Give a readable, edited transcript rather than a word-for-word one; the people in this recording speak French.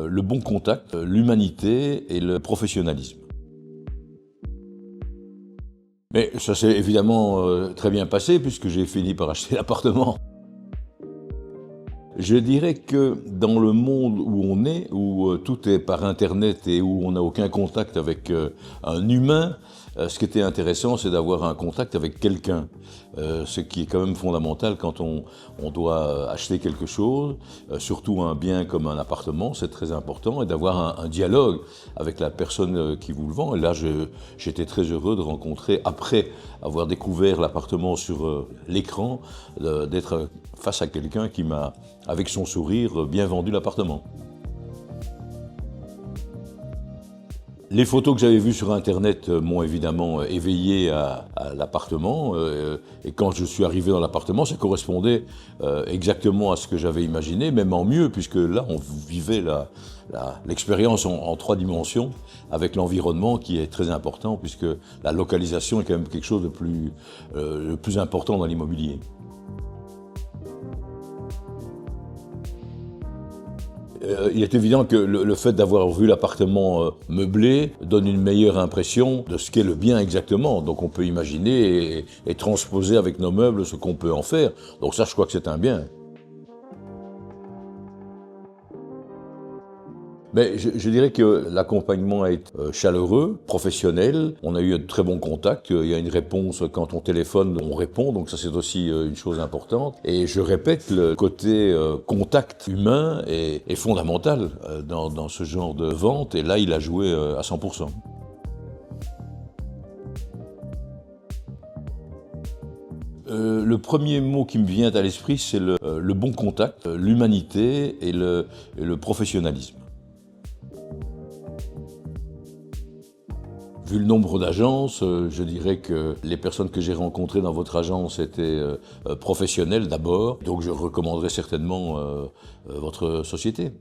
le bon contact, l'humanité et le professionnalisme. Mais ça s'est évidemment très bien passé puisque j'ai fini par acheter l'appartement. Je dirais que dans le monde où on est, où tout est par Internet et où on n'a aucun contact avec un humain, ce qui était intéressant, c'est d'avoir un contact avec quelqu'un. Ce qui est quand même fondamental quand on doit acheter quelque chose, surtout un bien comme un appartement, c'est très important, et d'avoir un dialogue avec la personne qui vous le vend. Et là, j'étais très heureux de rencontrer, après avoir découvert l'appartement sur l'écran, d'être face à quelqu'un qui m'a, avec son sourire, bien vendu l'appartement. Les photos que j'avais vues sur Internet m'ont évidemment éveillé à l'appartement. Et quand je suis arrivé dans l'appartement, ça correspondait exactement à ce que j'avais imaginé, même en mieux, puisque là, on vivait l'expérience en 3 dimensions, avec l'environnement qui est très important, puisque la localisation est quand même quelque chose de le plus important dans l'immobilier. Il est évident que le fait d'avoir vu l'appartement meublé donne une meilleure impression de ce qu'est le bien exactement. Donc on peut imaginer et transposer avec nos meubles ce qu'on peut en faire. Donc ça, je crois que c'est un bien. Mais je dirais que l'accompagnement a été chaleureux, professionnel. On a eu un très bon contact. Il y a une réponse quand on téléphone, on répond. Donc ça, c'est aussi une chose importante. Et je répète, le côté contact humain est fondamental dans ce genre de vente. Et là, il a joué à 100%. Le premier mot qui me vient à l'esprit, c'est le bon contact, l'humanité et le professionnalisme. Vu le nombre d'agences, je dirais que les personnes que j'ai rencontrées dans votre agence étaient professionnelles d'abord, donc je recommanderais certainement votre société.